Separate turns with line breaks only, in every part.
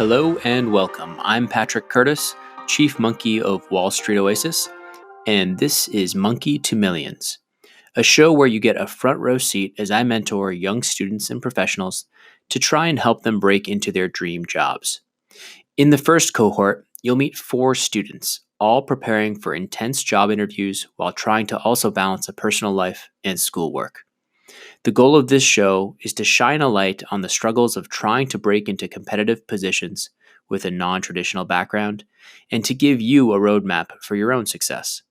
Hello and welcome. I'm Patrick Curtis, Chief Monkey of Wall Street Oasis, and this is Monkey to Millions, a show where you get a front row seat as I mentor young students and professionals to try and help them break into their dream jobs. In the first cohort, you'll meet 4 students, all preparing for intense job interviews while trying to also balance a personal life and schoolwork. The goal of this show is to shine a light on the struggles of trying to break into competitive positions with a non-traditional background and to give you a roadmap for your own success.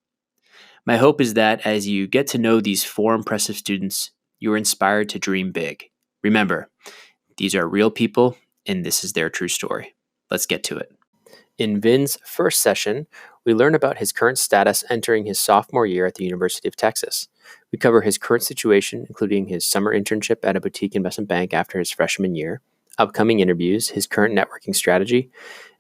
My hope is that as you get to know these 4 impressive students, you are inspired to dream big. Remember, these are real people and this is their true story. Let's get to it. In Vin's first session, we learn about his current status entering his sophomore year at the University of Texas. We cover his current situation, including his summer internship at a boutique investment bank after his freshman year, upcoming interviews, his current networking strategy,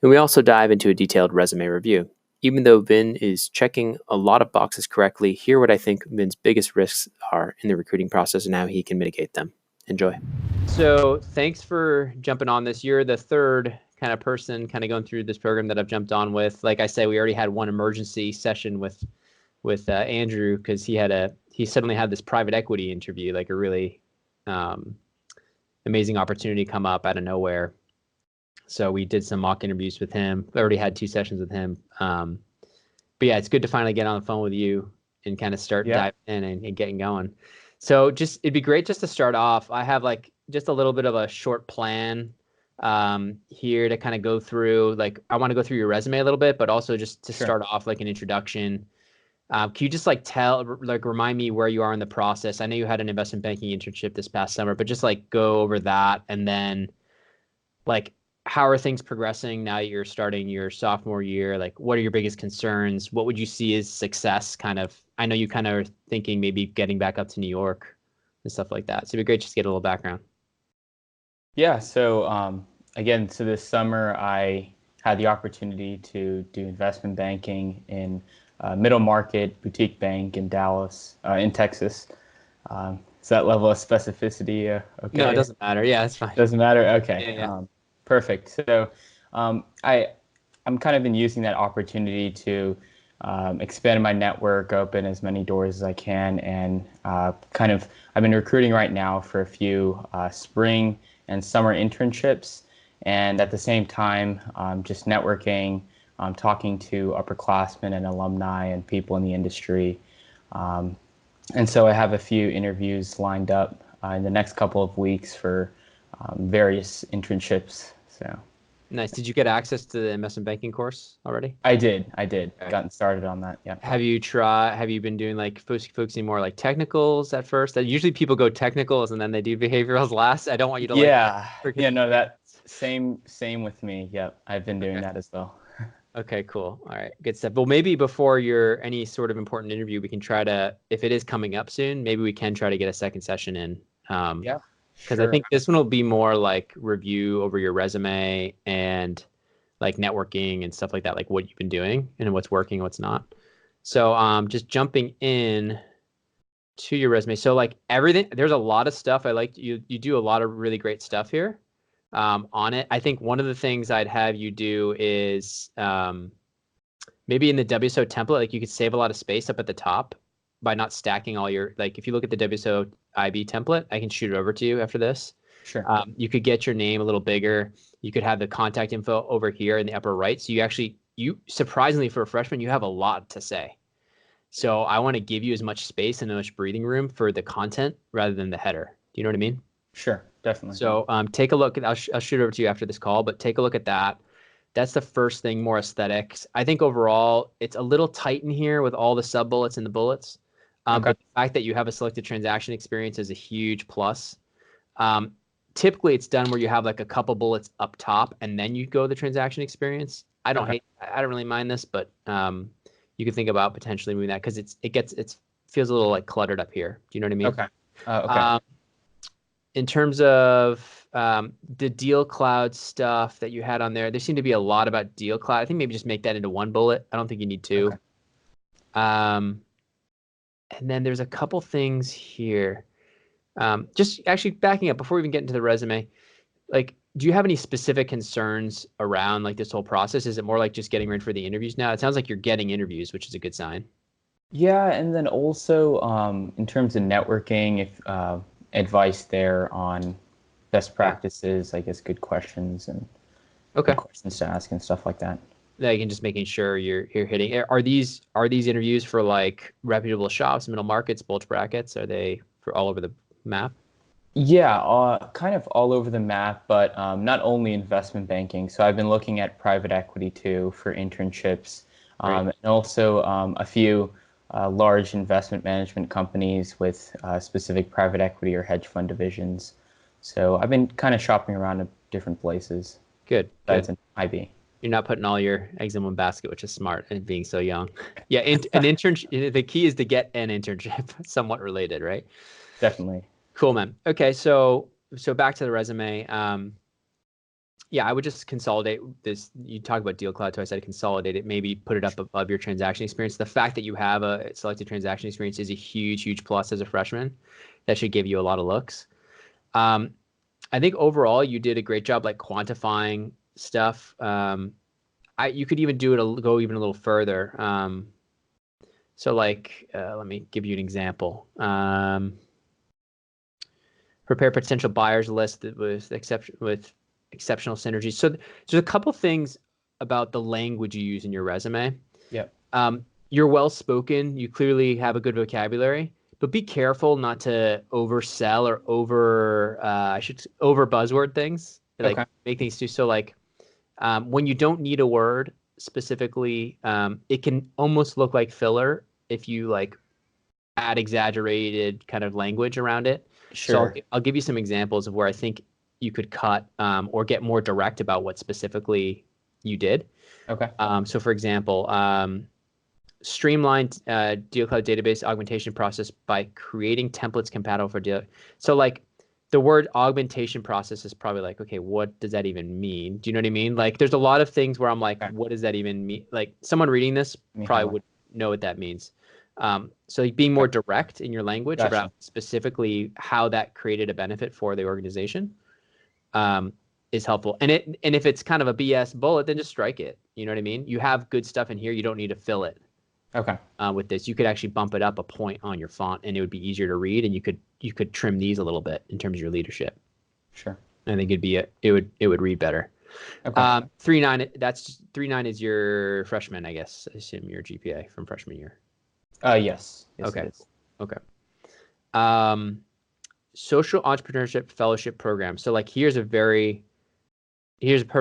and we also dive into a detailed resume review. Even though Vin is checking a lot of boxes correctly, hear what I think Vin's biggest risks are in the recruiting process and how he can mitigate them. Enjoy. So thanks for jumping on this. You're the third kind of person kind of going through this program that I've jumped on with. Like I say, we already had one emergency session with Andrew because he suddenly had this private equity interview, like a really amazing opportunity come up out of nowhere. So we did some mock interviews with him. We already had 2 sessions with him. But yeah, it's good to finally get on the phone with you and kind of start diving in and getting going. So it'd be great just to start off. I have like just a little bit of a short plan here to kind of go through. Like I want to go through your resume a little bit, but also just to start off like an introduction. Can you just remind me where you are in the process? I know you had an investment banking internship this past summer, but just like go over that. And then like, how are things progressing now that you're starting your sophomore year? Like, what are your biggest concerns? What would you see as success kind of? I know you kind of are thinking maybe getting back up to New York and stuff like that. So it'd be great just to get a little background.
Yeah. So again, so this summer I had the opportunity to do investment banking in middle market boutique bank in Dallas, in Texas. Is that level of specificity okay?
No, it doesn't matter. Yeah, it's fine.
Doesn't matter. Okay.
Yeah.
Perfect. So I'm kind of been using that opportunity to expand my network, open as many doors as I can, and I've been recruiting right now for a few spring and summer internships, and at the same time just networking, talking to upperclassmen and alumni and people in the industry. And so I have a few interviews lined up in the next couple of weeks for various internships. So
nice. Did you get access to the investment banking course already?
I did.
Okay.
Gotten started on that. Yeah.
Have you been doing like focusing more like technicals at first? Usually people go technicals and then they do behaviorals last. I don't want you to
that same with me. Yep. I've been doing that as well.
Okay, cool. All right, good stuff. Well, maybe before any sort of important interview, we can try to, if it is coming up soon, maybe we can try to get a second session in.
Yeah.
Because I think this one will be more like review over your resume and like networking and stuff like that, like what you've been doing and what's working and what's not. So just jumping in to your resume. So like everything, there's a lot of stuff. I like you do a lot of really great stuff here on it. I think one of the things I'd have you do is maybe in the WSO template, like you could save a lot of space up at the top by not stacking all your, like if you look at the WSO IB template, I can shoot it over to you after this.
Sure.
You could get your name a little bigger. You could have the contact info over here in the upper right. So you surprisingly for a freshman, you have a lot to say. So I want to give you as much space and as much breathing room for the content rather than the header. Do you know what I mean?
Sure, definitely.
So take a look. I'll shoot it over to you after this call, but take a look at that. That's the first thing, more aesthetics. I think overall, it's a little tight in here with all the sub-bullets and the bullets. But the fact that you have a selected transaction experience is a huge plus. Typically, it's done where you have like a couple bullets up top and then you go the transaction experience. I don't really mind this, but you can think about potentially moving that because it feels a little like cluttered up here. Do you know what I mean?
Okay.
In terms of the deal cloud stuff that you had on there seemed to be a lot about deal cloud. I think maybe just make that into one bullet. I don't think you need 2. Okay. And then there's a couple things here. Just actually backing up before we even get into the resume, like do you have any specific concerns around like this whole process? Is it more like just getting ready for the interviews now? It sounds like you're getting interviews, which is a good sign.
Yeah, and then also in terms of networking, if advice there on best practices, I guess good questions and
Okay.
good questions to ask and stuff like that.
Like, and just making sure you're hitting. Are these interviews for like reputable shops, middle markets, bulge brackets? Are they for all over the map?
Yeah, kind of all over the map, but not only investment banking. So I've been looking at private equity too for internships,
Right.
and also a few large investment management companies with specific private equity or hedge fund divisions. So I've been kind of shopping around at different places
Good.
besides
Good.
an IB.
You're not putting all your eggs in one basket, which is smart and being so young. Yeah, an internship. The key is to get an internship, somewhat related, right?
Definitely.
Cool, man. Okay, so back to the resume. Yeah, I would just consolidate this. You talk about deal cloud, so I said consolidate it. Maybe put it up above your transaction experience. The fact that you have a selected transaction experience is a huge, huge plus as a freshman. That should give you a lot of looks. Um, I think overall you did a great job like quantifying stuff. You could even do it go even a little further. So like, let me give you an example. Prepare potential buyers list with exceptional synergies. So there's a couple things about the language you use in your resume.
Yep.
You're well spoken. You clearly have a good vocabulary, but be careful not to oversell or over buzzword things. Like
Okay.
make things too so like when you don't need a word specifically, it can almost look like filler if you like add exaggerated kind of language around it. So
Sure.
I'll give you some examples of where I think you could cut or get more direct about what specifically you did.
Okay.
So for example, streamlined deal cloud database augmentation process by creating templates compatible for deal. So like the word augmentation process is probably like, okay, what does that even mean? Do you know what I mean? Like there's a lot of things where I'm like,
Okay.
what does that even mean? Like someone reading this
Let me
probably
highlight.
would know what that means. So being more
Okay.
direct in your language
Gotcha.
about specifically how that created a benefit for the organization is helpful. And if it's kind of a BS bullet, then just strike it. You know what I mean? You have good stuff in here. You don't need to fill it
Okay.
with this. You could actually bump it up a point on your font, and it would be easier to read. And you could trim these a little bit in terms of your leadership.
Sure.
I think it would read better.
Okay.
3.9. That's 3.9 is your freshman, I guess. I assume your GPA from freshman year.
Yes. Yes,
Okay.
it is.
Okay. Social entrepreneurship fellowship program. So like here's a perfect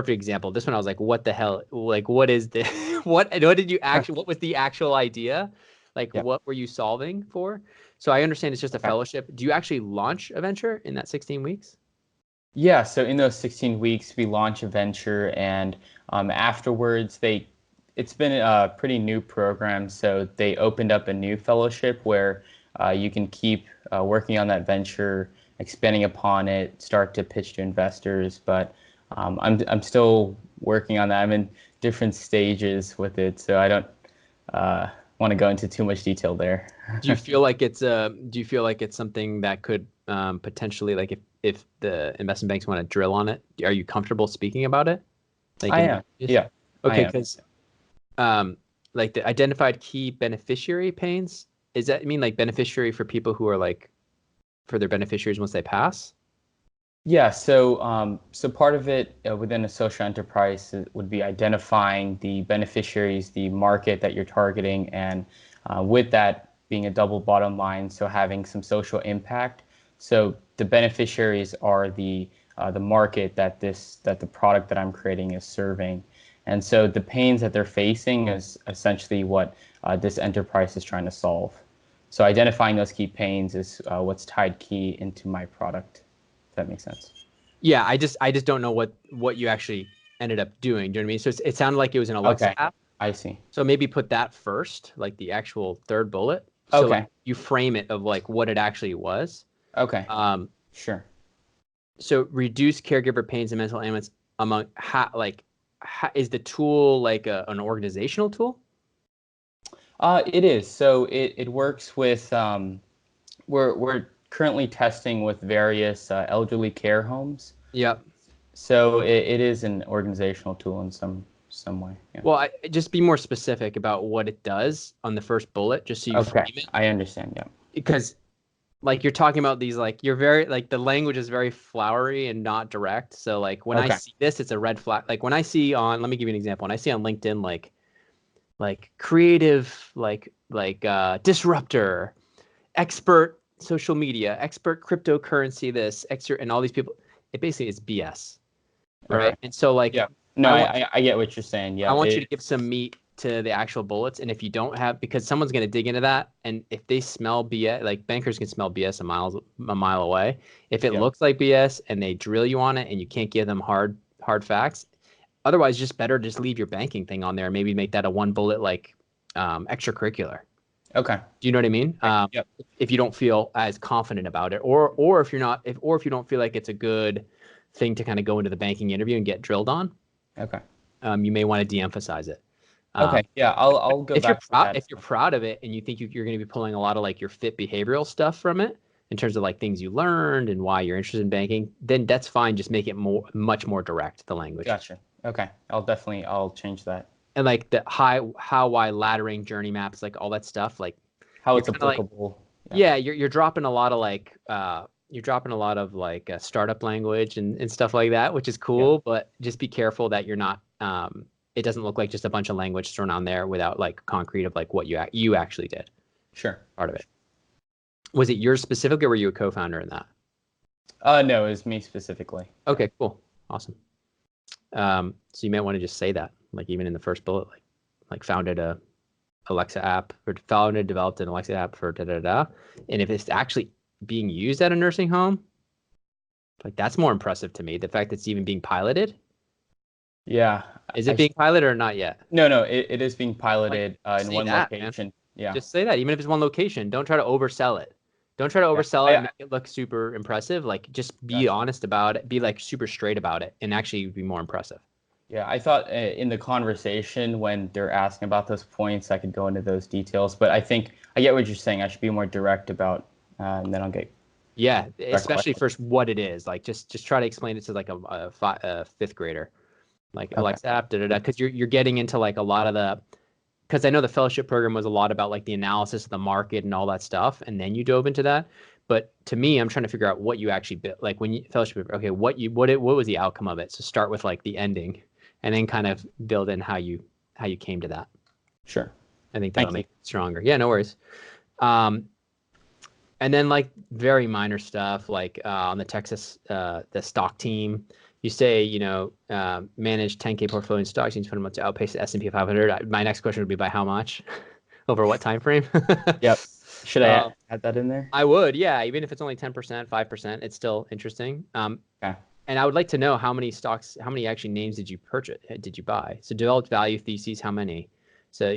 example. This one I was like, what the hell? Like what is this? what did you actually what was the actual idea? Like
Yeah.
what were you solving for? So I understand it's just a
Okay.
fellowship. Do you actually launch a venture in that 16 weeks?
Yeah, so in those 16 weeks, we launch a venture, and afterwards, it's been a pretty new program. So they opened up a new fellowship where you can keep working on that venture, expanding upon it, start to pitch to investors. But I'm still working on that. I'm in different stages with it, so I don't want to go into too much detail there.
Do you feel like it's something that could potentially like if the investment banks want to drill on it, are you comfortable speaking about it? Like
I
in
am. Yeah, I
okay,
am.
because like the identified key beneficiary pains, is that mean like beneficiary for people who are like for their beneficiaries once they pass?
Yeah, so part of it within a social enterprise would be identifying the beneficiaries, the market that you're targeting, and with that being a double bottom line, so having some social impact. So the beneficiaries are the market that the product that I'm creating is serving, and so the pains that they're facing is essentially what this enterprise is trying to solve. So identifying those key pains is what's tied key into my product. If that makes sense.
Yeah, I just don't know what you actually ended up doing. Do you know what I mean? So it sounded like it was an Alexa
Okay,
app.
I see.
So maybe put that first, like the actual third bullet. So like
Okay,
you frame it of like what it actually was.
okay,
Um,
sure.
so reduce caregiver pains and mental ailments among is the tool like an organizational tool?
It is. So it works with we're currently testing with various elderly care homes.
Yep.
So it is an organizational tool in some way. Yeah.
Well, just be more specific about what it does on the first bullet, just so you frame
Okay,
it.
I understand. Yeah.
Because like you're talking about these, like you're very like the language is very flowery and not direct. So like when I
Okay.
see this, it's a red flag. Like when I see on, let me give you an example. When I see on LinkedIn, like creative, disruptor, expert social media, expert cryptocurrency, this expert, and all these people, it basically is BS, right?
Okay.
And so like
Yeah. No,
I want
I get what you're saying.
I
Yeah.
want you to give some meat to the actual bullets. And if you don't have, because someone's going to dig into that, and if they smell BS, like bankers can smell BS a mile away. If it
Yeah.
looks like BS and they drill you on it, and you can't give them hard facts, otherwise, just better just leave your banking thing on there. And maybe make that a one bullet like extracurricular.
Okay.
Do you know what I mean?
Yep.
If you don't feel as confident about it, or if you're not, if you don't feel like it's a good thing to kind of go into the banking interview and get drilled on,
Okay.
you may want to de-emphasize it.
Okay. Yeah. I'll go
If you're
back to that.
if you're proud of it and you think you're going to be pulling a lot of like your fit behavioral stuff from it in terms of like things you learned and why you're interested in banking, then that's fine. Just make it much more direct, the language.
Gotcha. Okay. I'll change that.
And like the how, why, laddering, journey maps, like all that stuff, like
How
you're
it's
kind of like,
applicable.
yeah, you're dropping a lot of like startup language and stuff like that, which is cool, but just be careful that you're not it doesn't look like just a bunch of language thrown on there without like concrete of like what you actually did.
Sure.
Part of it. Was it yours specifically, or were you a co-founder in that?
No, it was me specifically.
Okay, cool. Awesome. So you might want to just say that, like even in the first bullet, like founded a Alexa app, or developed an Alexa app for da da da. And if it's actually being used at a nursing home, like that's more impressive to me. The fact that it's even being piloted.
Yeah.
Is it being piloted or not yet?
No, it is being piloted in one location. Man. Yeah.
Just say that, even if it's one location. Don't try to oversell it. Don't try to oversell it and make it look super impressive. Like just be honest about it. Be like super straight about it, and actually be more impressive.
Yeah, I thought in the conversation when they're asking about those points, I could go into those details. But I think I get what you're saying. I should be more direct about, and then I'll get.
Yeah, especially first what it is. Like just try to explain it to like a fifth grader, like Alexa app, because you're getting into like a lot of the. Because I know the fellowship program was a lot about like the analysis of the market and all that stuff, and then you dove into that. But to me, I'm trying to figure out what you actually built. Like when you fellowship, okay, what was the outcome of it? So start with like the ending, and then kind of build in how you came to that.
Sure.
I think that'll make it stronger. Yeah, no worries. And then like very minor stuff like on the Texas the stock team. You say, manage 10K portfolio in stocks, you need to put them up to outpace the S&P 500. My next question would be by how much? Over what time frame?
Yep. Should I add that in there?
I would, yeah. Even if it's only 10%, 5%, it's still interesting.
Okay.
And I would like to know how many actually names did you buy? So developed value theses, how many? So,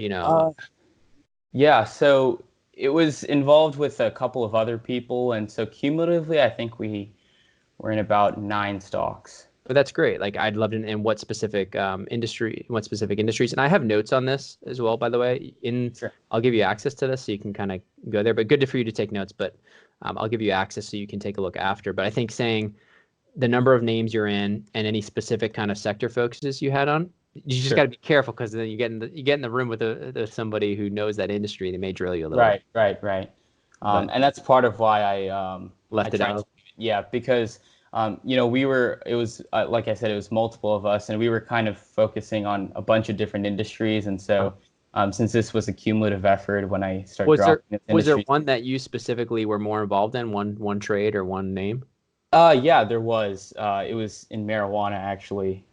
Yeah, so it was involved with a couple of other people. And so cumulatively, I think we were in about 9 stocks.
But that's great. Like I'd love to know in what specific industries. And I have notes on this as well, by the way.
Sure.
I'll give you access to this so you can kind of go there. But good for you to take notes. But I'll give you access so you can take a look after. But I think saying the number of names you're in and any specific kind of sector focuses you had on, you just got to be careful, because then you get in the room with somebody who knows that industry. They may drill you a little.
Right. And that's part of why I
left it out.
Yeah, because. It was, like I said, it was multiple of us, and we were kind of focusing on a bunch of different industries. And so since this was a cumulative effort, when I started
was there one that you specifically were more involved in, one trade or one name?
Yeah, there was. It was in marijuana, actually.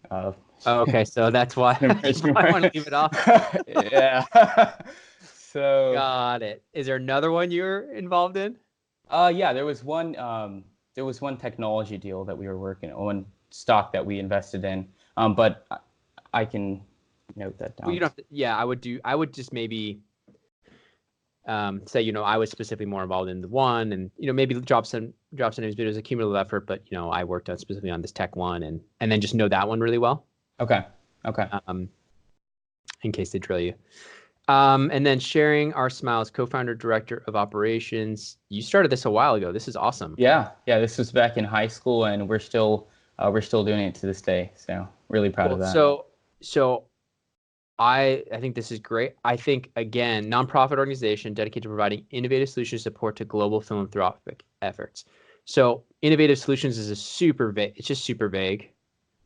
Okay, so that's why I want to leave it off.
Yeah. So.
Got it. Is there another one you're involved in?
Yeah, there was one. There was one technology deal that we were working on, one stock that we invested in. But I can note that down.
Well, you don't have to, yeah, I would just maybe say, I was specifically more involved in the one, and, maybe drop some names, but it was a cumulative effort, but, I worked on specifically on this tech one, and then just know that one really well.
Okay.
In case they drill you. And then sharing our smiles, co-founder, director of operations. You started this a while ago. This is awesome.
Yeah. This was back in high school, and we're still we're still doing it to this day. So really proud of that.
So I think this is great. I think, again, nonprofit organization dedicated to providing innovative solutions support to global philanthropic efforts. So innovative solutions is super vague. It's just super vague.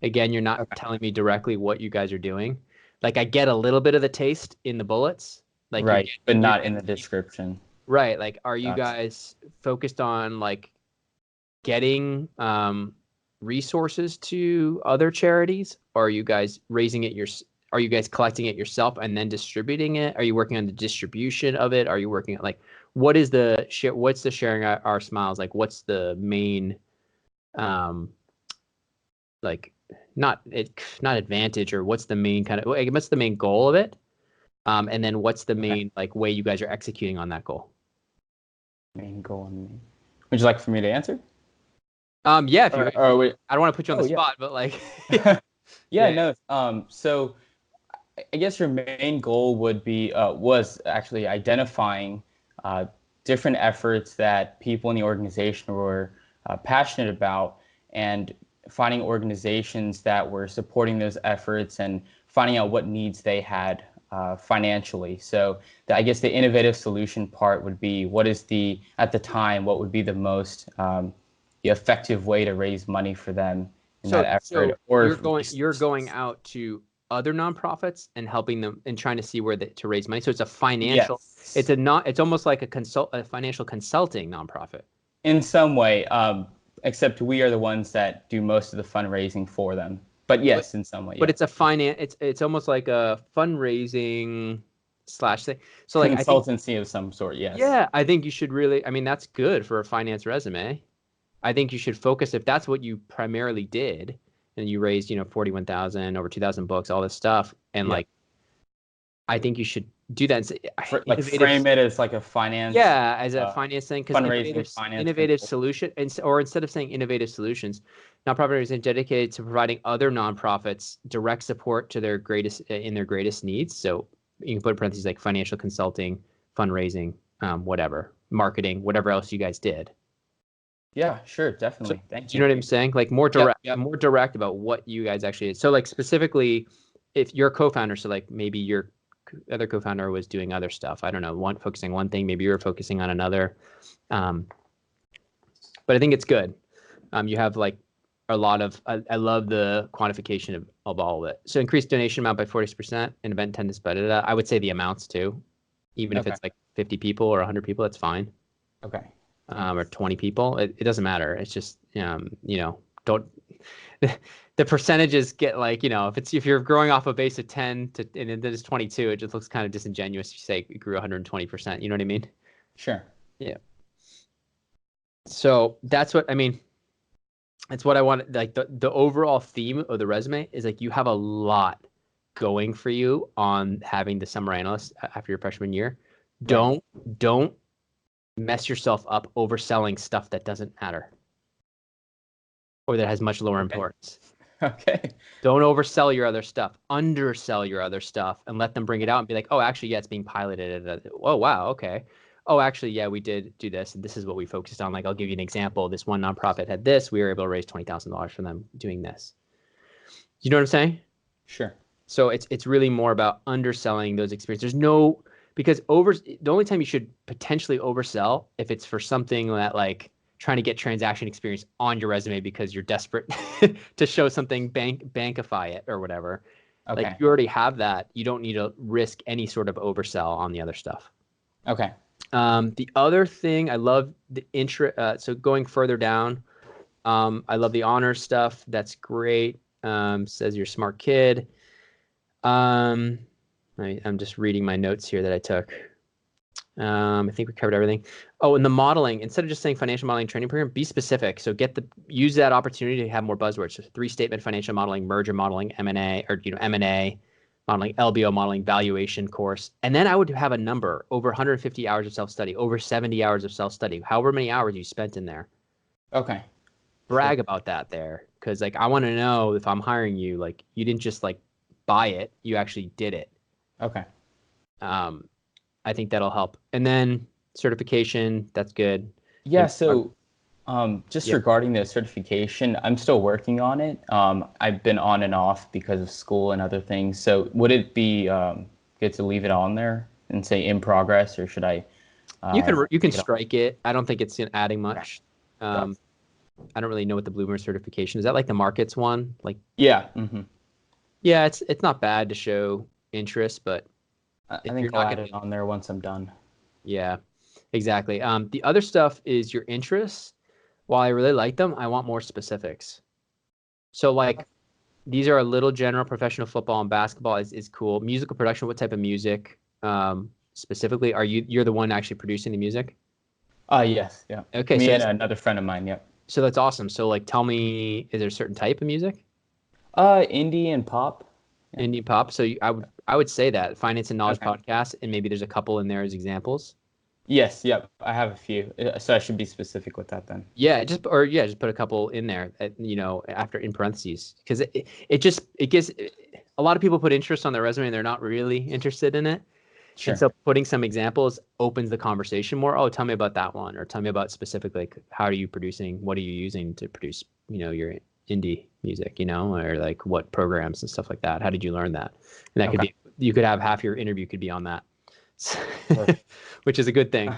Again, you're not telling me directly what you guys are doing. Like, I get a little bit of the taste in the bullets. Like,
right, but not in the description.
Right. Like, are you guys focused on like getting resources to other charities? Or are you guys are you guys collecting it yourself and then distributing it? Are you working on the distribution of it? Are you working on like what's the sharing our smiles? Like, what's the main like not advantage, or what's the main kind of what's the main goal of it? And then what's the main like way you guys are executing on that goal?
Main goal. Would you like for me to answer?
Yeah, if you I don't want to put you on the spot, but like
no. So I guess your main goal would be was actually identifying different efforts that people in the organization were passionate about, and finding organizations that were supporting those efforts and finding out what needs they had financially. So I guess the innovative solution part would be what would be the most the effective way to raise money for them in that effort.
So you're going out to other nonprofits and helping them and trying to see where to raise money. So it's a financial, it's almost like a financial consulting nonprofit.
In some way, except we are the ones that do most of the fundraising for them. But yes, in some way.
But it's it's almost like a fundraising / thing. So like
consultancy of some sort, yes.
Yeah, I think you should really, I mean, that's good for a finance resume. I think you should focus, if that's what you primarily did, and you raised, 41,000, over 2,000 books, all this stuff, and like, I think you should do that. And say,
frame it as like a finance.
Yeah, as a finance thing, because innovative solution, or instead of saying innovative solutions, nonprofit organization dedicated to providing other nonprofits direct support to their greatest needs. So you can put in parentheses like financial consulting, fundraising, whatever, marketing, whatever else you guys did.
Yeah, sure, definitely.
Thank you. You know what I'm saying? Like more direct about what you guys actually did. So like specifically, if you're a co-founder, so like maybe your other co-founder was doing other stuff. I don't know, focusing on one thing, maybe you're focusing on another. But I think it's good. You have like a lot of, I love the quantification of all of it. So increase donation amount by 40% in event attendance, but I would say the amounts too, even if it's like 50 people or 100 people, that's fine.
Okay.
Or 20 people, it doesn't matter. It's just, don't, the percentages get like, if you're growing off a base of 10 and then it's 22, it just looks kind of disingenuous to say it grew 120%. You know what I mean?
Sure.
Yeah. So that's what I want. Like the overall theme of the resume is like, you have a lot going for you on having the summer analyst after your freshman year. Right. Don't mess yourself up overselling stuff that doesn't matter or that has much lower importance.
Okay.
Don't oversell your other stuff. Undersell your other stuff and let them bring it out and be like, oh, actually, yeah, it's being piloted. Oh, wow. Okay. Oh, actually, yeah, we did do this. And this is what we focused on. Like, I'll give you an example. This one nonprofit had this. We were able to raise $20,000 for them doing this. You know what I'm saying?
Sure.
So it's really more about underselling those experiences. Because the only time you should potentially oversell if it's for something that like trying to get transaction experience on your resume because you're desperate to show something, bankify it or whatever. Okay. Like you already have that. You don't need to risk any sort of oversell on the other stuff.
Okay.
The other thing I love the intro. So going further down, I love the honors stuff. That's great. Says you're a smart kid. I'm just reading my notes here that I took. I think we covered everything. Oh, and the modeling, instead of just saying financial modeling training program, be specific. So use that opportunity to have more buzzwords. So 3-statement financial modeling, merger modeling, M&A, or M&A modeling, LBO modeling, valuation course. And then I would have a number, over 150 hours of self-study, over 70 hours of self-study, however many hours you spent in there.
Okay.
Brag about that there. Because like I want to know if I'm hiring you, like you didn't just like buy it, you actually did it.
Okay.
I think that'll help. And then certification, that's good.
Yeah. So Just regarding the certification, I'm still working on it. I've been on and off because of school and other things. So would it be good to leave it on there and say in progress, or should I?
You can
Take it off?
strike it. I don't think it's adding
Okay.
much.
Got
Um, I don't really know what the Bloomer certification is. That like the markets one? Like,
Yeah.
yeah, it's not bad to show interest, but
I
if you're
think I'll
not
add
gonna,
it on there once I'm done.
yeah, exactly. The other stuff is your interests. While I really like them, I want more specifics. So like these are a little general. Professional football and basketball is cool. Musical production, what type of music specifically are you're the one actually producing the music?
Yes, yeah.
Okay,
Me and another friend of mine. Yep.
so that's awesome. So like tell me, is there a certain type of music?
Indie and pop. Yeah.
Indie pop. So I would say that Finance and Knowledge
Okay.
podcast, and maybe there's a couple in there as examples.
Yes. Yep. I have a few. So I should be specific with that then.
Yeah, just put a couple in there, after in parentheses, because it gives a lot of people put interest on their resume and they're not really interested in it. And
Sure.
so putting some examples opens the conversation more. Oh, tell me about that one, or tell me about specifically like, how are you producing? What are you using to produce, your indie music, or like what programs and stuff like that. How did you learn that? And that could
Okay.
be, you could have half your interview could be on that,
Perfect.
which is a good thing.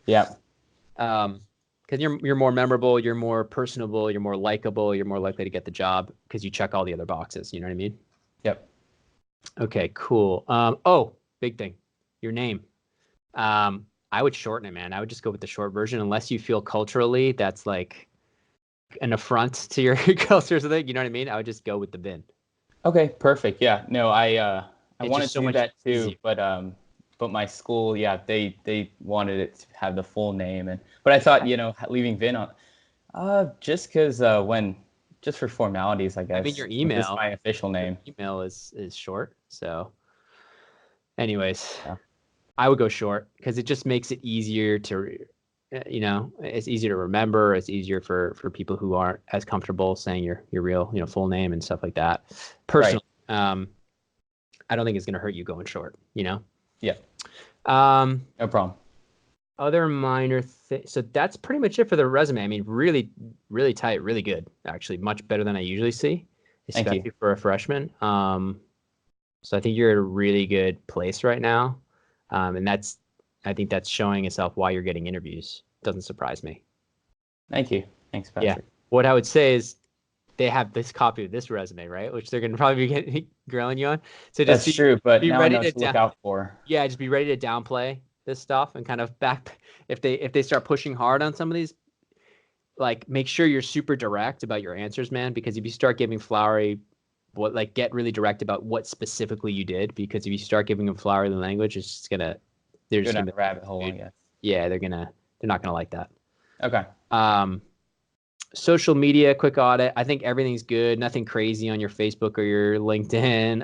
Yeah.
Because you're more memorable, you're more personable, you're more likable, you're more likely to get the job because you check all the other boxes. You know what I mean?
Yep.
Okay, cool. Big thing, your name. I would shorten it, man. I would just go with the short version, unless you feel culturally that's like an affront to your culture or something. You know what I mean? I would just go with the bin.
Okay. Perfect. Yeah. No, I
It's
wanted
just
to
so
do
much
that too,
easier.
but my school, yeah, they wanted it to have the full name, but I thought, leaving Vin on, just because just for formalities, I
I mean,
guess, since it's my official
your
name.
email is short. So, anyways,
Yeah.
I would go short because it just makes it easier to, it's easier to remember. It's easier for people who aren't as comfortable saying your real, full name and stuff like that.
Right.
Personally, I don't think it's gonna hurt you going short.
Yeah.
Um,
No problem.
Other minor things. So that's pretty much it for the resume. I mean, really, really tight, really good. Actually, much better than I usually see,
Thank you.
especially for a freshman. So I think you're at a really good place right now, and I think that's showing itself why you're getting interviews. Doesn't surprise me.
Thank you. Thanks,
Yeah.
Patrick.
What I would say is they have this copy of this resume, right? Which they're gonna probably be grilling you on. So just
That's true, but
be
now I
ready
know
to
what to look out for.
yeah, just be ready to downplay this stuff and kind of back if they start pushing hard on some of these, like make sure you're super direct about your answers, man, because if you start giving flowery get really direct about what specifically you did, because if you start giving them flowery language, it's just gonna they're
Go
just
down
gonna
the rabbit hole, I
dude,
guess.
yeah, they're not gonna like that.
Okay.
Social media, quick audit. I think everything's good. Nothing crazy on your Facebook or your LinkedIn.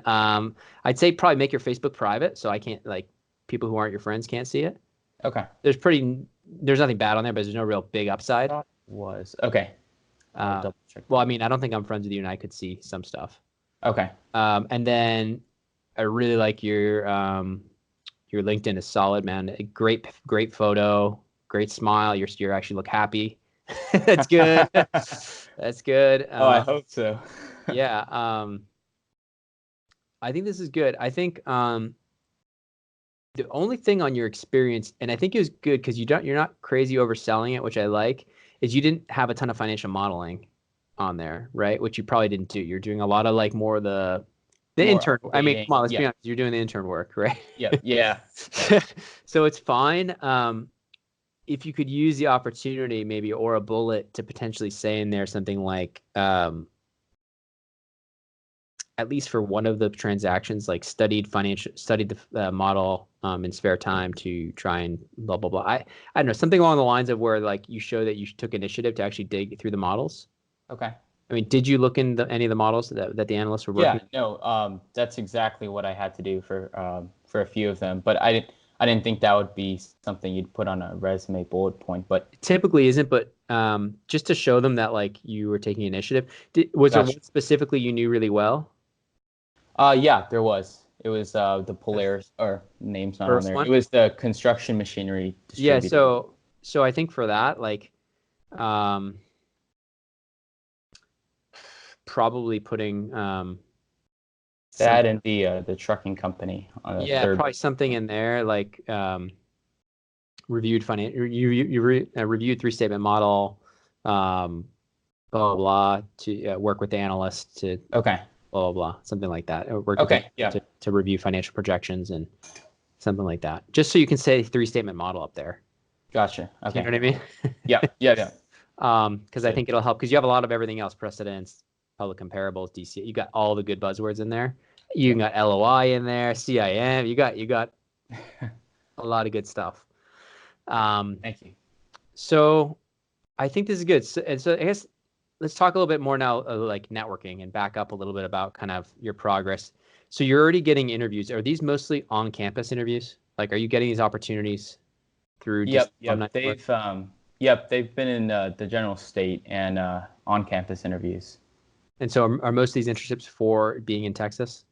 I'd say probably make your Facebook private so I can't like people who aren't your friends can't see it.
Okay.
There's nothing bad on there, but there's no real big upside.
Thought was okay. I'll double check
Well, I
that.
mean, I don't think I'm friends with you, and I could see some stuff.
Okay.
And then I really like your LinkedIn is solid, man. Great photo, great smile. You actually look happy. That's good. That's good.
Oh, I hope so.
Yeah. I think this is good. I think the only thing on your experience, and I think it was good because you're not crazy overselling it, which I like, is you didn't have a ton of financial modeling on there, right? Which you probably didn't do. You're doing a lot of like more of the
More
intern. I mean,
updating.
come on, let's
Yeah.
be honest. You're doing the intern work, right?
Yep. Yeah.
So it's fine. If you could use the opportunity, maybe, or a bullet to potentially say in there something like, at least for one of the transactions, like studied the model in spare time to try and blah blah blah. I don't know, something along the lines of where like you show that you took initiative to actually dig through the models.
Okay.
I mean, did you look in any of the models that the analysts were working?
Yeah. No. That's exactly what I had to do for a few of them, but I didn't think that would be something you'd put on a resume bullet point. But
It typically isn't, but just to show them that like you were taking initiative. Was there
gotcha.
one specifically you knew really well?
Yeah, there was. It was the Polaris, or name's not on
First
there. It
one?
was the construction machinery
Yeah,
distributor.
so I think for that, like Probably putting
That and the trucking company on the third.
probably something in there like reviewed reviewed three-statement model, blah blah blah, to work with the analyst to
Okay.
blah blah blah, something like that. Or work
Okay. Yeah.
to review financial projections and something like that. Just so you can say three-statement model up there.
Gotcha.
Do
Okay.
you know what I mean?
Yeah. Yeah.
Because I think it'll help because you have a lot of everything else, precedents, public comparables, DC. You got all the good buzzwords in there. You got LOI in there, CIM. You got a lot of good stuff.
Thank you.
So I think this is good. So I guess let's talk a little bit more now, like networking, and back up a little bit about kind of your progress. So you're already getting interviews. Are these mostly on-campus interviews? Like, are you getting these opportunities through just
Yep. They've been in the general state and on-campus interviews.
And so are most of these internships for being in Texas?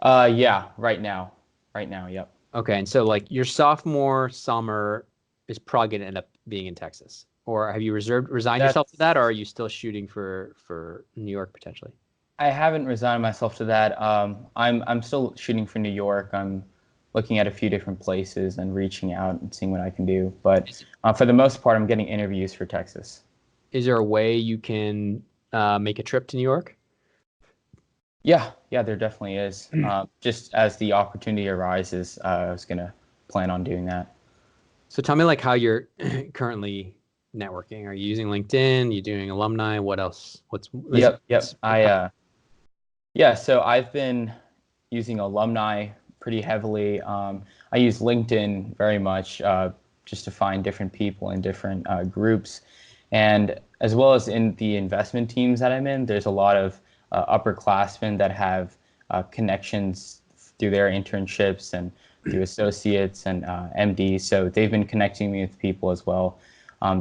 Yeah, right now. Yep.
Okay, and so like your sophomore summer is probably going to end up being in Texas, or have you resigned yourself to that, or are you still shooting for New York potentially?
I haven't resigned myself to that. I'm still shooting for New York. I'm looking at a few different places and reaching out and seeing what I can do. But for the most part, I'm getting interviews for Texas.
Is there a way you can make a trip to New York?
Yeah, there definitely is. Just as the opportunity arises, I was gonna plan on doing that.
So tell me like how you're currently networking. Are you using LinkedIn? Are you doing alumni? What else?
Yep. So I've been using alumni pretty heavily. I use LinkedIn very much just to find different people in different groups. And as well as in the investment teams that I'm in, there's a lot of upperclassmen that have connections through their internships and through associates and MDs. So they've been connecting me with people as well.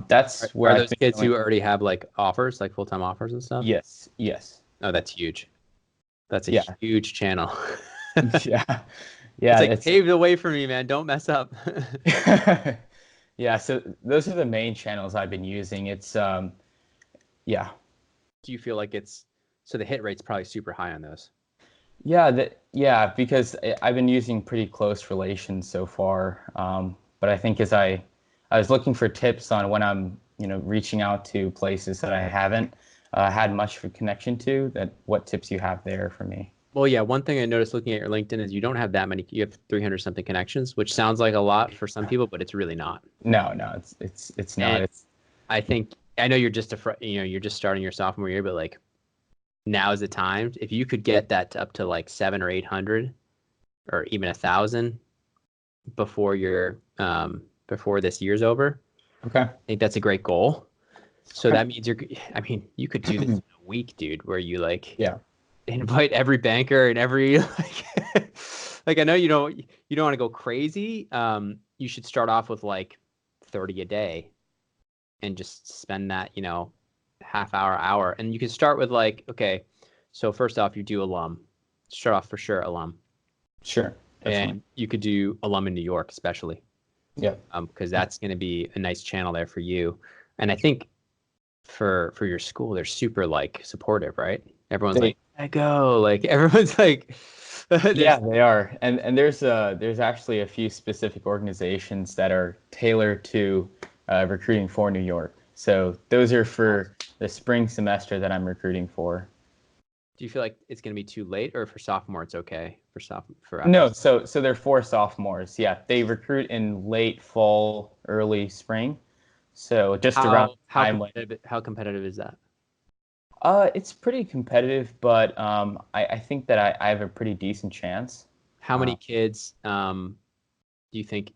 That's where
are those kids who already have like offers, like full-time offers and stuff?
Yes.
Oh, that's huge. That's a huge channel.
Yeah.
It's like pave the way for me, man. Don't mess up.
Yeah, so those are the main channels I've been using. It's yeah.
Do you feel like so the hit rate's probably super high on those?
Yeah, because I've been using pretty close relations so far. But I think as I was looking for tips on when I'm, reaching out to places that I haven't had much of a connection to, what tips you have there for me.
Well, yeah, one thing I noticed looking at your LinkedIn is you don't have that many. You have 300 something connections, which sounds like a lot for some people, but it's really not.
No, it's not.
I know you're just you're just starting your sophomore year, but like now is the time. If you could get that up to like 700 or 800 or even 1,000 before before this year's over.
Okay.
I think that's a great goal. So that means you could do this in a week, dude, where you invite every banker and every like I know you don't want to go crazy. You should start off with like 30 a day and just spend that, half hour. And you can start with like, okay, so first off, you do alum. Start off for sure, alum.
Sure.
And you could do alum in New York, especially.
Yeah.
Because that's going to be a nice channel there for you. And I think for your school, they're super like supportive, right? Everyone's like, I go. Like everyone's like,
yeah, they are. And there's actually a few specific organizations that are tailored to recruiting for New York. So those are for the spring semester that I'm recruiting for.
Do you feel like it's going to be too late, or for sophomore it's okay for
No, so they're for sophomores. Yeah, they recruit in late fall, early spring. So just around time.
How competitive is that?
It's pretty competitive, but I think that I have a pretty decent chance.
How many kids do you think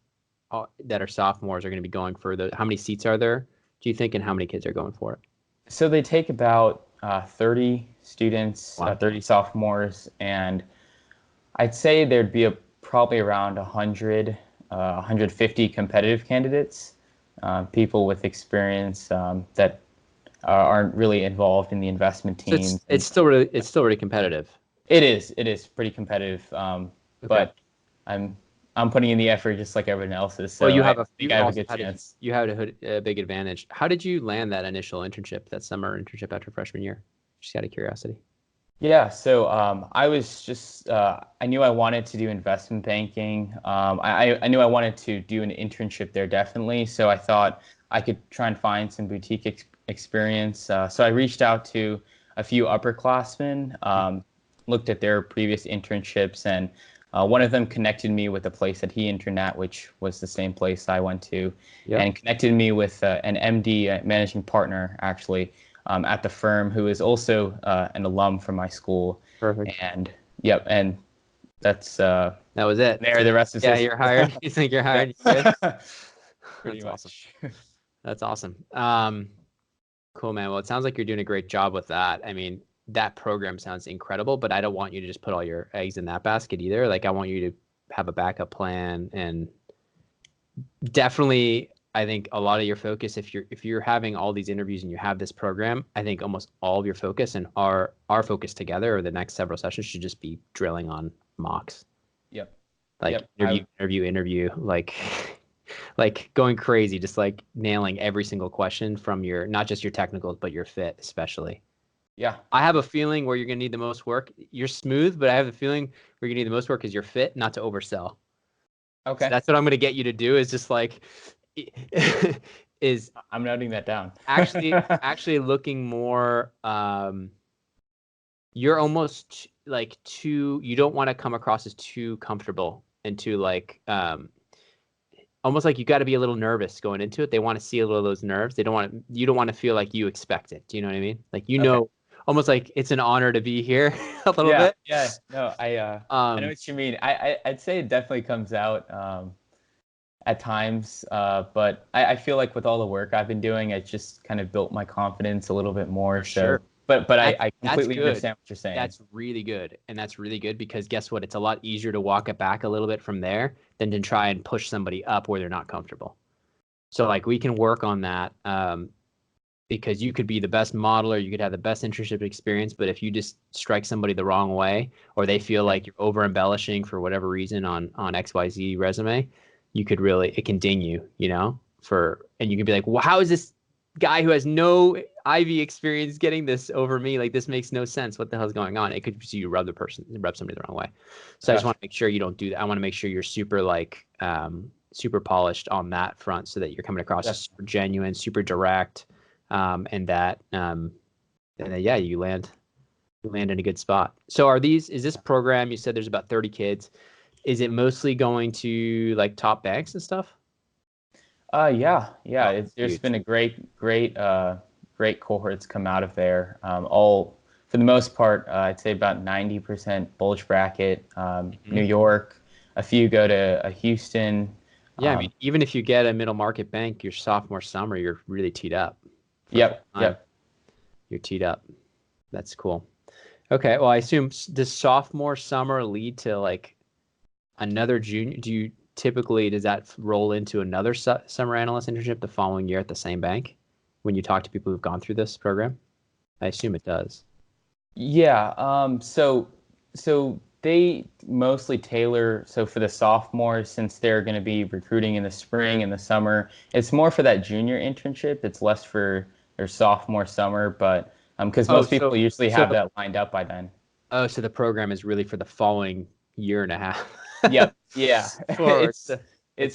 that are sophomores are going to be going for how many seats are there, do you think, and how many kids are going for it?
So they take about 30 students, 30 sophomores, and I'd say there'd be probably around 100, 150 competitive candidates, people with experience that aren't really involved in the investment teams.
So it's still really competitive.
It is pretty competitive, but I'm I'm putting in the effort just like everyone else is. So
Well, you
I
have a
think
you
I have a
also
good
had
chance.
you had a big advantage. How did you land that initial internship, that summer internship after freshman year? Just out of curiosity.
Yeah, so I was just I knew I wanted to do investment banking. I knew I wanted to do an internship there definitely. So I thought I could try and find some boutique experience. So I reached out to a few upperclassmen, looked at their previous internships, and one of them connected me with a place that he interned at, which was the same place I went to,
Yep.
and connected me with an MD, managing partner actually, at the firm, who is also an alum from my school.
Perfect.
And yep, and that's
That was it.
there. The rest is
Yeah,
history.
you're hired. You think you're hired? You good?
Pretty
That's awesome.
much.
That's awesome. Cool, man. Well, it sounds like you're doing a great job with that. I mean, that program sounds incredible, but I don't want you to just put all your eggs in that basket either. Like, I want you to have a backup plan, and definitely, I think a lot of your focus, if you're having all these interviews and you have this program, I think almost all of your focus and our focus together or the next several sessions should just be drilling on mocks.
Yep.
Like
Yep.
interview, like going crazy, just like nailing every single question from your, not just your technicals, but your fit, especially.
Yeah.
I have a feeling where you're going to need the most work. You're smooth, but I have a feeling where you're going to need the most work is your fit, not to oversell. So
Okay.
that's what I'm going to get you to do is just like, is
I'm noting that down.
actually looking more, you're almost like you don't want to come across as too comfortable and too like, almost like you got to be a little nervous going into it. They want to see a little of those nerves. You don't want to feel like you expect it. Do you know what I mean? Like,
Okay.
almost like it's an honor to be here a little
Yeah.
bit.
Yeah. No, I know what you mean. I'd say it definitely comes out at times, but I feel like with all the work I've been doing, it just kind of built my confidence a little bit more.
For sure.
So, but I
That's
completely
good.
understand what you're saying.
That's really good. And that's really good because guess what? It's a lot easier to walk it back a little bit from there than to try and push somebody up where they're not comfortable. So like we can work on that, because you could be the best modeler, you could have the best internship experience, but if you just strike somebody the wrong way or they feel like you're over embellishing for whatever reason on XYZ resume, it can ding you, and you can be like, well, how is this guy who has no Ivy experience getting this over me? Like, this makes no sense. What the hell's going on? It could be you rub somebody the wrong way. So I just want to make sure you don't do that. I want to make sure you're super super polished on that front so that you're coming across as super genuine, super direct, and that yeah, you land in a good spot. So is this program, you said there's about 30 kids, is it mostly going to like top banks and stuff?
Yeah.
Oh,
There's
huge.
been a great cohorts come out of there. All for the most part, I'd say about 90% bulge bracket. New York, a few go to Houston.
Yeah, I mean, even if you get a middle market bank your sophomore summer, you're really teed up.
Yep.
You're teed up. That's cool. Okay, well, I assume does sophomore summer lead to like another junior? Does that roll into another summer analyst internship the following year at the same bank when you talk to people who've gone through this program? I assume it does.
Yeah. So they mostly tailor. So for the sophomores, since they're going to be recruiting in the spring and the summer, it's more for that junior internship. It's less for their sophomore summer, but because most people usually have that lined up by then.
Oh, so the program is really for the following year and a half.
Yep. Yeah. It's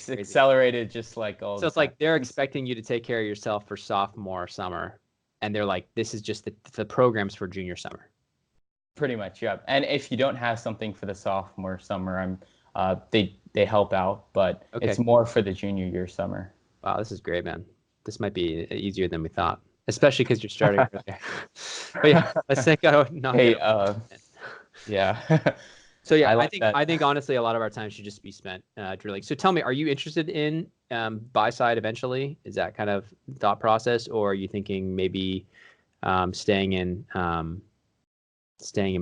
crazy.
Accelerated just like all.
So it's like they're expecting you to take care of yourself for sophomore summer, and they're like, this is just the program's for junior summer.
Pretty much, yeah. And if you don't have something for the sophomore summer, they help out, but it's more for the junior year summer.
Wow, this is great, man. This might be easier than we thought, especially because you're starting earlier. But yeah, let's think.
Yeah.
So yeah, I think honestly, a lot of our time should just be spent drilling. So tell me, are you interested in buy side eventually? Is that kind of thought process, or are you thinking maybe staying in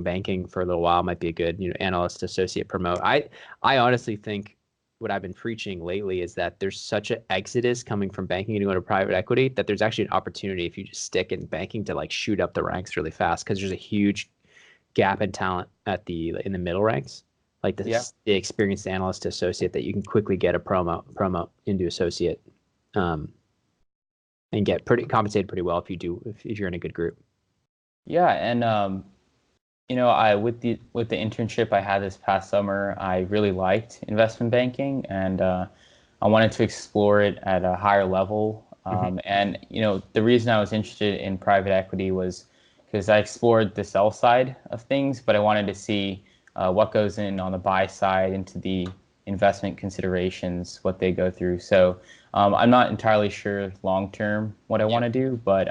banking for a little while might be a good analyst associate promote? I honestly think what I've been preaching lately is that there's such an exodus coming from banking and going to private equity that there's actually an opportunity if you just stick in banking to like shoot up the ranks really fast because there's a huge gap in talent in the middle ranks. like the experienced analyst to associate, that you can quickly get a promo into associate, and get compensated pretty well if you're in a good group.
Yeah, and I with the internship I had this past summer, I really liked investment banking, and I wanted to explore it at a higher level. And the reason I was interested in private equity was because I explored the sell side of things, but I wanted to see what goes in on the buy side, into the investment considerations, what they go through. So I'm not entirely sure long term what I want to do, but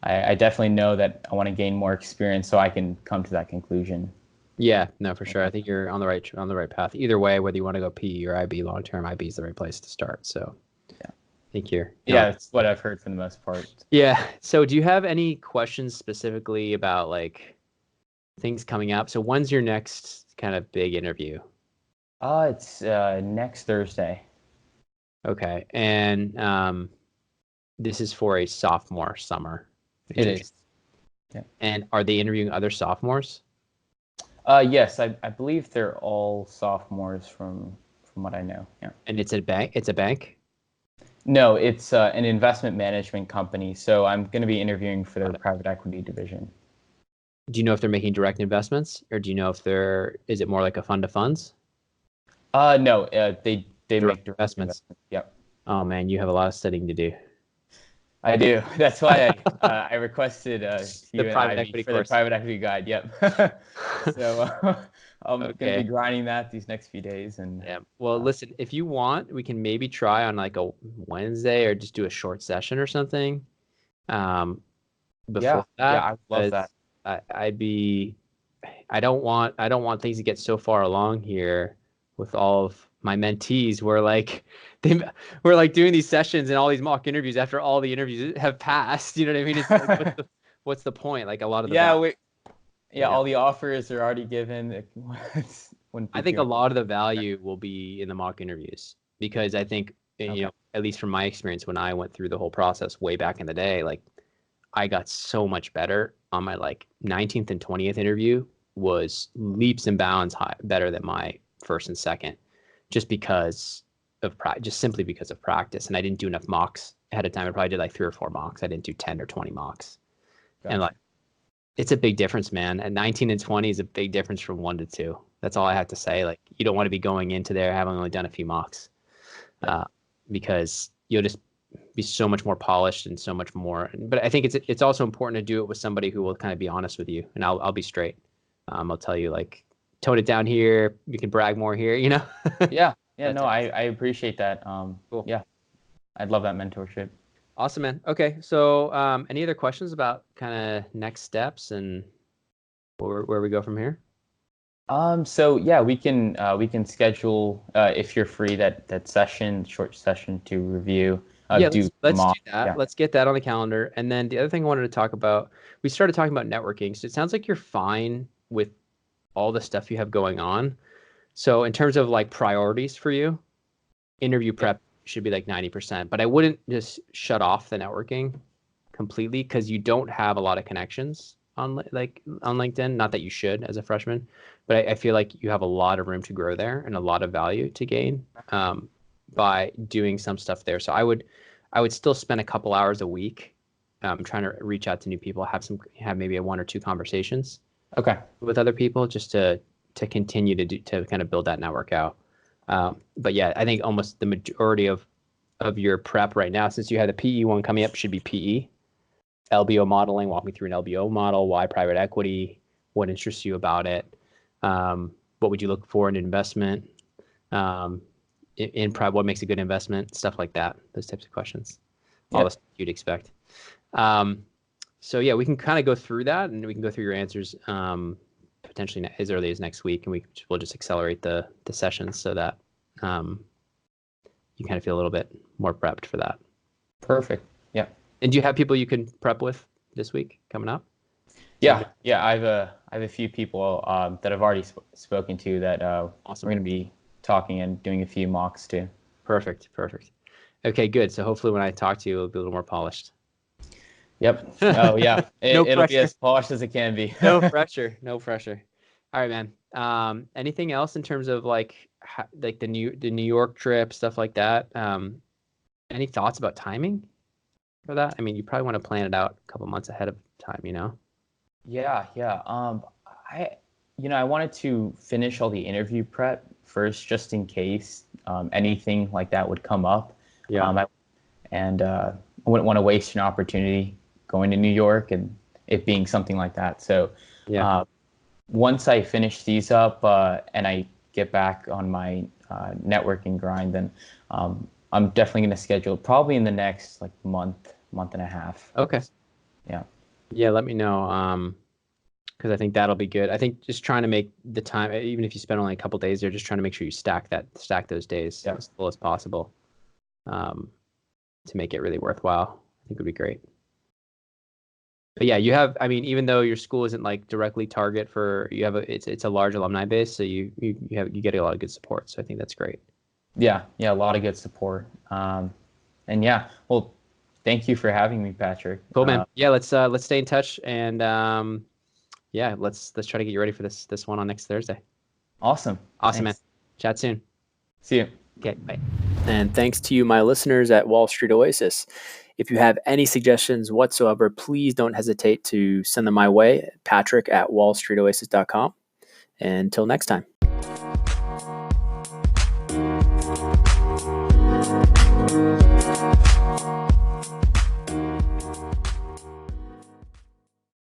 I definitely know that I want to gain more experience so I can come to that conclusion.
Yeah, no, for sure. I think you're on the right path. Either way, whether you want to go PE or IB long term, IB is the right place to start. So
yeah,
I think you're
that's what I've heard for the most part.
Yeah. So do you have any questions specifically about like things coming up? So when's your next kind of big interview?
It's next Thursday.
Okay. And this is for a sophomore summer.
It is.
Yeah. And are they interviewing other sophomores?
Yes, I believe they're all sophomores from what I know. Yeah.
And it's a bank? It's a bank?
No, it's an investment management company. So I'm going to be interviewing for their private equity division.
Do you know if they're making direct investments, or do you know if is it more like a fund of funds?
No, they make direct investments. Yep.
Oh man, you have a lot of studying to do.
I do. That's why I requested
the private equity
for
course.
The private equity guide. Yep. So I'm going to be grinding that these next few days. And
yeah. Well, listen, if you want, we can maybe try on like a Wednesday or just do a short session or something. Before that,
I love that.
I don't want things to get so far along here with all of my mentees where like we're like doing these sessions and all these mock interviews after all the interviews have passed. You know what I mean? It's like, what's the point? Like a lot of the
all the offers are already given.
I think a lot of the value will be in the mock interviews, because I think at least from my experience when I went through the whole process way back in the day, like I got so much better on my like 19th and 20th interview, was leaps and bounds better than my first and second, just simply because of practice. And I didn't do enough mocks ahead of time. I probably did like 3 or 4 mocks. I didn't do 10 or 20 mocks. Gotcha. And like, it's a big difference, man. At 19 and 20 is a big difference from 1 to 2. That's all I have to say. Like, you don't want to be going into there having only done a few mocks, because you'll just be so much more polished and so much more. But I think it's also important to do it with somebody who will kind of be honest with you, and I'll be straight. I'll tell you, like, tone it down here. You can brag more here, you know?
Yeah. No, I appreciate that. Cool. Yeah. I'd love that mentorship.
Awesome, man. Okay. So any other questions about kind of next steps and where we go from here?
So yeah, we can schedule if you're free that short session to review.
Let's do that. Yeah. Let's get that on the calendar. And then the other thing I wanted to talk about, we started talking about networking. So it sounds like you're fine with all the stuff you have going on. So in terms of like priorities for you, interview prep should be like 90%, but I wouldn't just shut off the networking completely, because you don't have a lot of connections on LinkedIn. Not that you should as a freshman, but I feel like you have a lot of room to grow there and a lot of value to gain by doing some stuff there. So I would still spend a couple hours a week trying to reach out to new people, have maybe 1 or 2 conversations with other people, just to continue to kind of build that network out. But yeah, I think almost the majority of your prep right now, since you have the PE one coming up, should be PE. LBO modeling, walk me through an LBO model, why private equity, what interests you about it, what would you look for in an investment, what makes a good investment, stuff like that, those types of questions, all the stuff you'd expect. So yeah, we can kind of go through that, and we can go through your answers potentially as early as next week, and we'll just accelerate the sessions so that you kind of feel a little bit more prepped for that.
Perfect. Yeah. And
do you have people you can prep with this week coming up?
Yeah. I have a few people that I've already spoken to that
awesome.
We're going to be talking and doing a few mocks too.
Perfect. Okay, good. So hopefully when I talk to you, it'll be a little more polished.
Yep. Oh yeah. It'll be as polished as it can be.
No pressure. All right, man. Anything else in terms of like the New York trip, stuff like that? Any thoughts about timing for that? I mean, you probably want to plan it out a couple months ahead of time, you know?
Yeah. I wanted to finish all the interview prep first, just in case anything like that would come up.
Yeah.
I wouldn't want to waste an opportunity going to New York and it being something like that. So,
Yeah.
once I finish these up and I get back on my networking grind, then I'm definitely going to schedule probably in the next like month and a half.
Okay.
Yeah.
Yeah, let me know. Because I think that'll be good. I think just trying to make the time, even if you spend only a couple days there, just trying to make sure you stack those days as full as possible, to make it really worthwhile. I think would be great. But yeah, even though your school isn't like directly target for, it's a large alumni base, so you get a lot of good support. So I think that's great.
Yeah, a lot of good support. And yeah, well, thank you for having me, Patrick.
Cool, man. Yeah, let's stay in touch, and yeah, let's try to get you ready for this one on next Thursday.
Awesome,
man. Chat soon.
See you.
Okay, bye. And thanks to you, my listeners at Wall Street Oasis. If you have any suggestions whatsoever, please don't hesitate to send them my way, Patrick at wallstreetoasis.com. And until next time.